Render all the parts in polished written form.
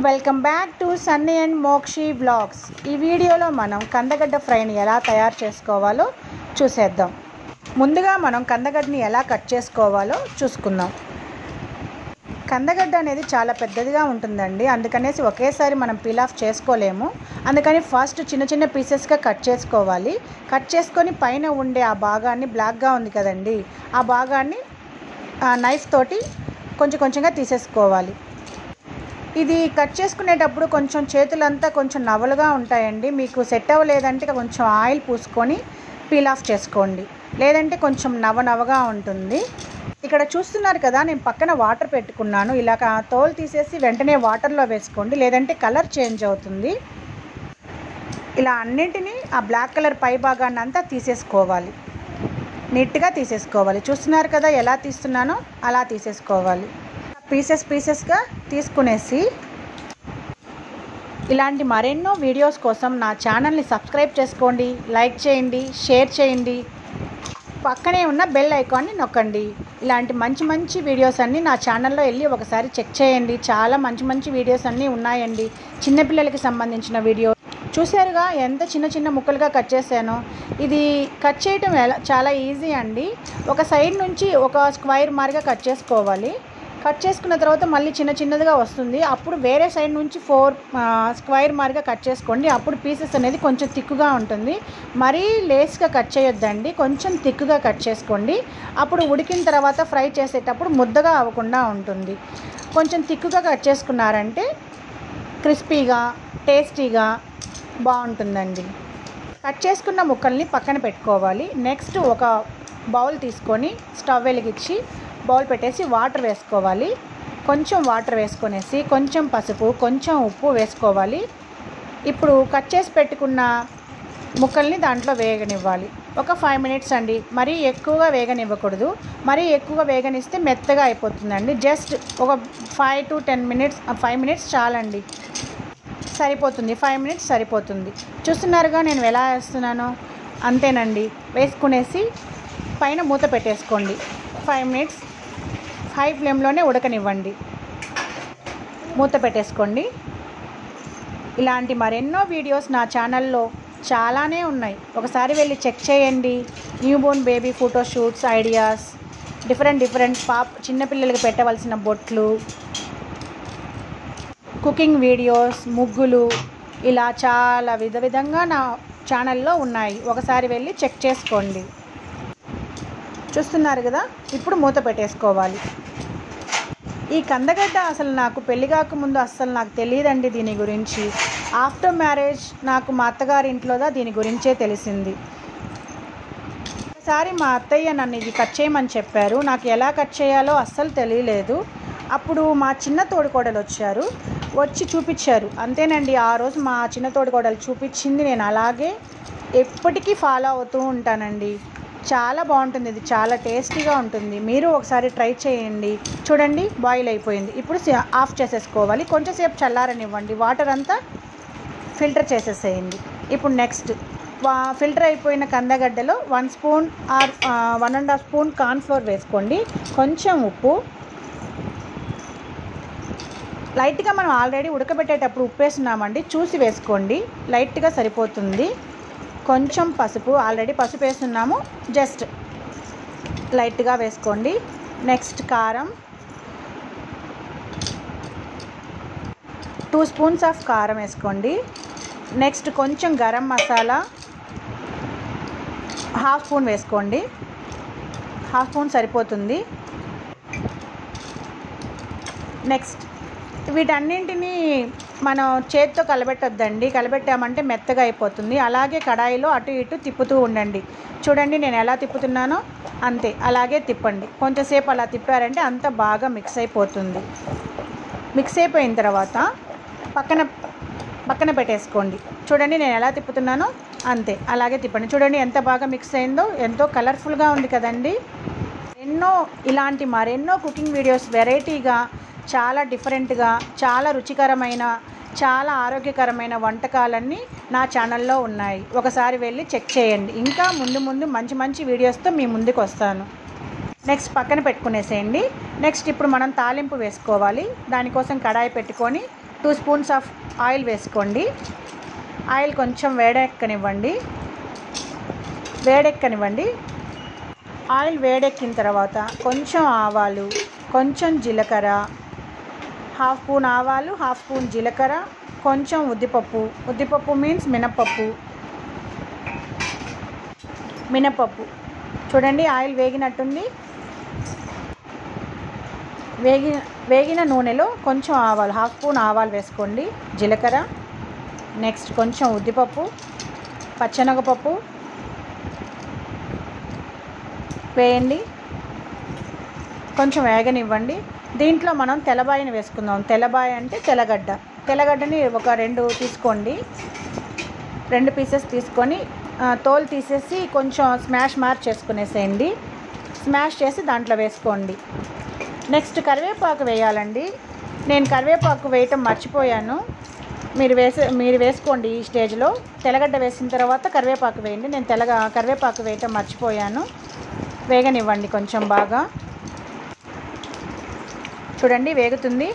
Welcome back to Sunny and Mokshi vlogs. ఈ వీడియోలో మనం కందగడ్డ ఫ్రైని ఎలా తయారు చేసుకోవాలో చూసేద్దాం. ముందుగా మనం కందగడ్డని ఎలా కట్ చేసుకోవాలో చూసుకుందాం. కందగడ్డ అనేది చాలా పెద్దదిగా ఉంటుందండి, అందుకనేసి ఒకేసారి మనం పీల్ ఆఫ్ చేసుకోలేము. అందుకని ఫస్ట్ చిన్న చిన్న పీసెస్గా కట్ చేసుకోవాలి. కట్ చేసుకొని పైన ఉండే ఆ భాగాన్ని, బ్లాక్గా ఉంది కదండి, ఆ భాగాన్ని నైఫ్ తోటి కొంచెం కొంచెంగా తీసేసుకోవాలి. ఇది కట్ చేసుకునేటప్పుడు కొంచెం చేతులంతా కొంచెం నవలుగా ఉంటాయండి. మీకు సెట్ అవ్వలేదంటే కొంచెం ఆయిల్ పూసుకొని పీల్ ఆఫ్ చేసుకోండి, లేదంటే కొంచెం నవనవగా ఉంటుంది. ఇక్కడ చూస్తున్నారు కదా, నేను పక్కన వాటర్ పెట్టుకున్నాను. ఇలా తోలు తీసేసి వెంటనే వాటర్లో వేసుకోండి, లేదంటే కలర్ చేంజ్ అవుతుంది. ఇలా అన్నింటినీ ఆ బ్లాక్ కలర్ పై భాగాన్ని అంతా తీసేసుకోవాలి, నీట్గా తీసేసుకోవాలి. చూస్తున్నారు కదా ఎలా తీస్తున్నానో అలా తీసేసుకోవాలి. పీసెస్గా తీసుకునేసి ఇలాంటి మరెన్నో వీడియోస్ కోసం నా ఛానల్ని సబ్స్క్రైబ్ చేసుకోండి, లైక్ చేయండి, షేర్ చేయండి, పక్కనే ఉన్న బెల్ ఐకాన్ని నొక్కండి. ఇలాంటి మంచి మంచి వీడియోస్ అన్నీ నా ఛానల్లో వెళ్ళి ఒకసారి చెక్ చేయండి. చాలా మంచి మంచి వీడియోస్ అన్నీ ఉన్నాయండి. చిన్నపిల్లలకి సంబంధించిన వీడియో చూసారుగా, ఎంత చిన్న చిన్న ముక్కలుగా కట్ చేశానో. ఇది కట్ చేయటం చాలా ఈజీ అండి. ఒక సైడ్ నుంచి ఒక స్క్వైర్ మారిగా కట్ చేసుకోవాలి. కట్ చేసుకున్న తర్వాత మళ్ళీ చిన్న చిన్నదిగా వస్తుంది. అప్పుడు వేరే సైడ్ నుంచి 4 స్క్వైర్ మారిగా కట్ చేసుకోండి. అప్పుడు పీసెస్ అనేది కొంచెం థిక్గా ఉంటుంది. మరీ లేస్గా కట్ చేయొద్దండి, కొంచెం థిక్గా కట్ చేసుకోండి. అప్పుడు ఉడికిన తర్వాత ఫ్రై చేసేటప్పుడు ముద్దగా అవ్వకుండా ఉంటుంది. కొంచెం థిక్గా కట్ చేసుకున్నారంటే క్రిస్పీగా, టేస్టీగా బాగుంటుందండి. కట్ చేసుకున్న ముక్కల్ని పక్కన పెట్టుకోవాలి. నెక్స్ట్ ఒక బౌల్ తీసుకొని స్టవ్ వెలిగించి బౌల్ పెట్టేసి వాటర్ వేసుకోవాలి. కొంచెం వాటర్ వేసుకొనేసి కొంచెం పసుపు, కొంచెం ఉప్పు వేసుకోవాలి. ఇప్పుడు కట్ చేసి పెట్టుకున్న ముక్కల్ని దాంట్లో వేగనివ్వాలి. ఒక 5 మినిట్స్ అండి, మరీ ఎక్కువగా వేగనివ్వకూడదు. మరీ ఎక్కువగా వేగనిస్తే మెత్తగా అయిపోతుందండి. జస్ట్ ఒక 5 to 10 మినిట్స్, 5 మినిట్స్ చాలండి, సరిపోతుంది. 5 మినిట్స్ సరిపోతుంది. చూస్తున్నారుగా నేను ఎలా వేస్తున్నానో, అంతేనండి. వేసుకునేసి పైన మూత పెట్టేసుకోండి. 5 మినిట్స్ హై ఫ్లేమ్లోనే ఉడకనివ్వండి. మూత పెట్టేసుకోండి. ఇలాంటి మరెన్నో వీడియోస్ నా ఛానల్లో చాలానే ఉన్నాయి, ఒకసారి వెళ్ళి చెక్ చేయండి. Newborn baby photoshoots ideas, different చిన్నపిల్లలకి పెట్టవలసిన బొట్లు, కుకింగ్ వీడియోస్, ముగ్గులు, ఇలా చాలా విధంగా నా ఛానల్లో ఉన్నాయి. ఒకసారి వెళ్ళి చెక్ చేసుకోండి. చూస్తున్నారు కదా, ఇప్పుడు మూత పెట్టేసుకోవాలి. ఈ కందగడ్డ అసలు నాకు పెళ్లి కాకముందు అస్సలు నాకు తెలియదండి దీని గురించి. ఆఫ్టర్ మ్యారేజ్ నాకు మా అత్తగారి ఇంట్లోదా దీని గురించే తెలిసింది. ఒకసారి మా అత్తయ్య నన్ను ఇది కట్ చేయమని చెప్పారు. నాకు ఎలా కట్ చేయాలో అస్సలు తెలియలేదు. అప్పుడు మా చిన్న తోడికోడలు వచ్చి చూపించారు. అంతేనండి, ఆ రోజు మా చిన్న తోడికోడలు చూపించింది నేను అలాగే ఎప్పటికీ ఫాలో అవుతూ ఉంటానండి. చాలా బాగుంటుంది, ఇది చాలా టేస్టీగా ఉంటుంది. మీరు ఒకసారి ట్రై చేయండి. చూడండి, బాయిల్ అయిపోయింది. ఇప్పుడు ఆఫ్ చేసేసుకోవాలి. కొంచెంసేపు చల్లారనివ్వండి. వాటర్ అంతా ఫిల్టర్ చేసేసేయండి. ఇప్పుడు నెక్స్ట్ ఫిల్టర్ అయిపోయిన కందగడ్డలో 1 స్పూన్ ఆర్ 1.5 స్పూన్ కార్న్ఫ్లోర్ వేసుకోండి. కొంచెం ఉప్పు, లైట్గా మనం ఆల్రెడీ ఉడకబెట్టేటప్పుడు ఉప్పు వేస్తున్నామండి, చూసి వేసుకోండి, లైట్గా సరిపోతుంది. కొంచెం పసుపు, ఆల్రెడీ పసుపు వేస్తున్నాము, జస్ట్ లైట్గా వేసుకోండి. నెక్స్ట్ కారం, 2 స్పూన్స్ ఆఫ్ కారం వేసుకోండి. నెక్స్ట్ కొంచెం గరం మసాలా 1/2 స్పూన్ వేసుకోండి, 1/2 స్పూన్ సరిపోతుంది. నెక్స్ట్ వీటన్నింటినీ మనం చేతితో కలబెట్టొద్దండి, కలబెట్టామంటే మెత్తగా అయిపోతుంది. అలాగే కడాయిలో అటు ఇటు తిప్పుతూ ఉండండి. చూడండి నేను ఎలా తిప్పుతున్నానో అంతే, అలాగే తిప్పండి. కొంచెంసేపు అలా తిప్పారంటే అంత బాగా మిక్స్ అయిపోతుంది. మిక్స్ అయిపోయిన తర్వాత పక్కన పెట్టేసుకోండి. చూడండి నేను ఎలా తిప్పుతున్నానో అంతే, అలాగే తిప్పండి. చూడండి ఎంత బాగా మిక్స్ అయిందో, ఎంతో కలర్ఫుల్గా ఉంది కదండి. ఇలాంటి మరెన్నో కుకింగ్ వీడియోస్ వెరైటీగా, చాలా డిఫరెంట్గా, చాలా రుచికరమైన, చాలా ఆరోగ్యకరమైన వంటకాలన్నీ నా ఛానల్లో ఉన్నాయి. ఒకసారి వెళ్ళి చెక్ చేయండి. ఇంకా ముందు మంచి మంచి వీడియోస్తో మీ ముందుకు వస్తాను. నెక్స్ట్ పక్కన పెట్టుకునేసేయండి. నెక్స్ట్ ఇప్పుడు మనం తాలింపు వేసుకోవాలి. దానికోసం కడాయి పెట్టుకొని 2 స్పూన్స్ ఆఫ్ ఆయిల్ వేసుకోండి. ఆయిల్ కొంచెం వేడెక్కనివ్వండి. ఆయిల్ వేడెక్కిన తర్వాత కొంచెం ఆవాలు, కొంచెం జీలకర్ర, 1/2 స్పూన్ ఆవాలు, 1/2 స్పూన్ జీలకర్ర, కొంచెం ఉద్దిపప్పు మీన్స్ మినపప్పు. చూడండి ఆయిల్ వేగినట్టుంది. వేగిన నూనెలో కొంచెం ఆవాలు, 1/2 స్పూన్ ఆవాలు వేసుకోండి, జీలకర్ర, నెక్స్ట్ కొంచెం ఉద్దిపప్పు, పచ్చెనగపప్పు వేయండి. కొంచెం వేగనివ్వండి. దీంట్లో మనం తెల్లబాయని వేసుకుందాం. తెల్లబాయ అంటే తెల్లగడ్డని ఒక 2 తీసుకోండి. 2 పీసెస్ తీసుకొని తోలు తీసేసి కొంచెం స్మాష్ చేసుకునేసేయండి. స్మాష్ చేసి దాంట్లో వేసుకోండి. నెక్స్ట్ కరివేపాకు వేయాలండి. నేను కరివేపాకు వేయటం మర్చిపోయాను. మీరు వేసుకోండి ఈ స్టేజ్లో. తెల్లగడ్డ వేసిన తర్వాత కరివేపాకు వేయండి. నేను కరివేపాకు వేయటం మర్చిపోయాను. వేగనివ్వండి కొంచెం బాగా. చూడండి వేగుతుంది.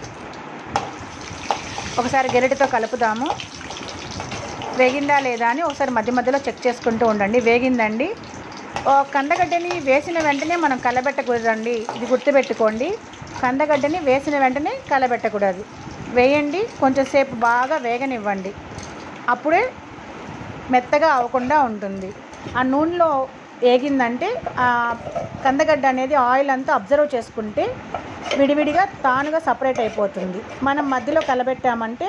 ఒకసారి గెరిటతో కలుపుదాము. వేగిందా లేదా అని ఒకసారి మధ్యలో చెక్ చేసుకుంటూ ఉండండి. వేగిందండి. కందగడ్డని వేసిన వెంటనే మనం కలబెట్టకూడదండి. ఇది గుర్తుపెట్టుకోండి. కందగడ్డని వేసిన వెంటనే కలబెట్టకూడదు. వేయండి, కొంచెంసేపు బాగా వేగనివ్వండి. అప్పుడే మెత్తగా అవ్వకుండా ఉంటుంది. ఆ నూనెలో వేగిందంటే ఆ కందగడ్డ అనేది ఆయిల్ అంతా అబ్జర్వ్ చేసుకుంటే విడివిడిగా తానుగా సపరేట్ అయిపోతుంది. మనం మధ్యలో కలబెట్టామంటే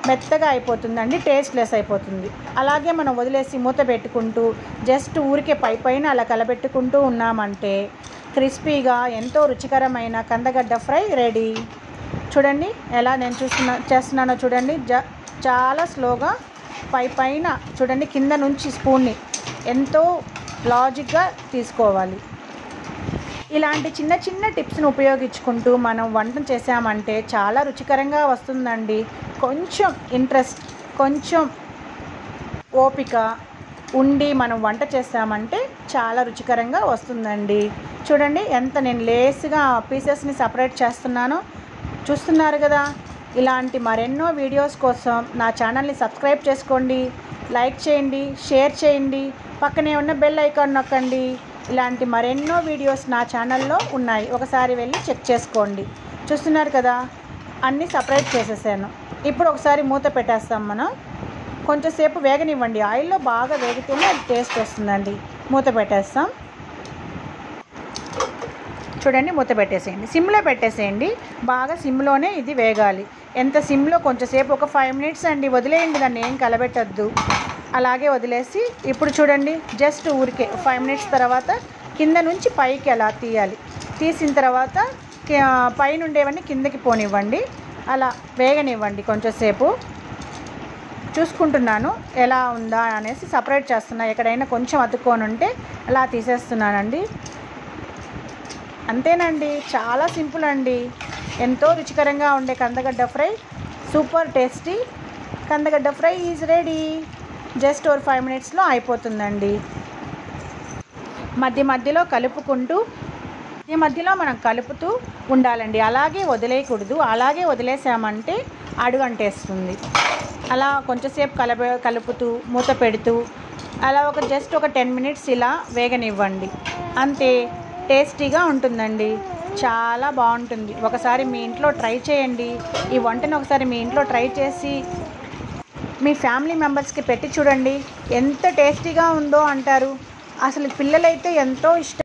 మెత్తగా అయిపోతుందండి, టేస్ట్లెస్ అయిపోతుంది. అలాగే మనం వదిలేసి మూత పెట్టుకుంటూ జస్ట్ ఊరికే పైన అలా కలబెట్టుకుంటూ ఉన్నామంటే క్రిస్పీగా ఎంతో రుచికరమైన కందగడ్డ ఫ్రై రెడీ. చూడండి ఎలా నేను చేస్తున్నానో చూడండి. చాలా స్లోగా పైన చూడండి, కింద నుంచి స్పూన్ని ఎంతో లాజిక్గా తీసుకోవాలి. ఇలాంటి చిన్న టిప్స్ను ఉపయోగించుకుంటూ మనం వంట చేసామంటే చాలా రుచికరంగా వస్తుందండి. కొంచెం ఇంట్రెస్ట్, కొంచెం ఓపిక ఉండి మనం వంట చేసామంటే చాలా రుచికరంగా వస్తుందండి. చూడండి ఎంత నేను లేస్గా పీసెస్ని సపరేట్ చేస్తున్నానో చూస్తున్నారు కదా. ఇలాంటి మరెన్నో వీడియోస్ కోసం నా ఛానల్ని సబ్స్క్రైబ్ చేసుకోండి, లైక్ చేయండి, షేర్ చేయండి, పక్కనే ఉన్న బెల్ ఐకాన్ నొక్కండి. ఇలాంటి మరెన్నో వీడియోస్ నా ఛానల్లో ఉన్నాయి. ఒకసారి వెళ్ళి చెక్ చేసుకోండి. చూస్తున్నారు కదా అన్నీ సపరేట్ చేసేసాను. ఇప్పుడు ఒకసారి మూత పెట్టేస్తాం. మనం కొంచెంసేపు వేగనివ్వండి. ఆయిల్లో బాగా వేగితేనే అది టేస్ట్ వస్తుందండి. మూత పెట్టేస్తాం. చూడండి మూత పెట్టేసేయండి. సిమ్లో పెట్టేసేయండి. బాగా సిమ్లోనే ఇది వేగాలి. ఎంత సిమ్లో కొంచెంసేపు ఒక 5 మినిట్స్ అండి వదిలేయండి. దాన్ని ఏం కలబెట్టద్దు. అలాగే వదిలేసి ఇప్పుడు చూడండి జస్ట్ ఊరికే 5 మినిట్స్ తర్వాత కింద నుంచి పైకి అలా తీయాలి. తీసిన తర్వాత పైన ఉండేవన్నీ కిందకి పోనివ్వండి. అలా వేగనివ్వండి. కొంచెంసేపు చూసుకుంటున్నాను ఎలా ఉందా అనేసి సపరేట్ చేస్తున్నా. ఎక్కడైనా కొంచెం అతుక్కొని ఉంటే అలా తీసేస్తున్నానండి. అంతేనండి, చాలా సింపుల్ అండి. ఎంతో రుచికరంగా ఉండే కందగడ్డ ఫ్రై, సూపర్ టేస్టీ కందగడ్డ ఫ్రై ఈజ్ రెడీ. జస్ట్ ఒక 5 మినిట్స్లో అయిపోతుందండి. మధ్యలో కలుపుకుంటూ మధ్యలో మనం కలుపుతూ ఉండాలండి. అలాగే వదిలేయకూడదు. అలాగే వదిలేసామంటే అడుగంటేస్తుంది. అలా కొంచెంసేపు కలుపుతూ మూత పెడుతూ అలా జస్ట్ ఒక 10 మినిట్స్ ఇలా వేగనివ్వండి. అంతే, టేస్టీగా ఉంటుందండి. చాలా బాగుంటుంది. ఒకసారి మీ ఇంట్లో ట్రై చేయండి. ఈ వంటను ఒకసారి మీ ఇంట్లో ట్రై చేసి మీ ఫ్యామిలీ మెంబర్స్కి పెట్టి చూడండి. ఎంత టేస్టీగా ఉందో అంటారు. అసలు పిల్లలైతే ఎంతో ఇష్టం.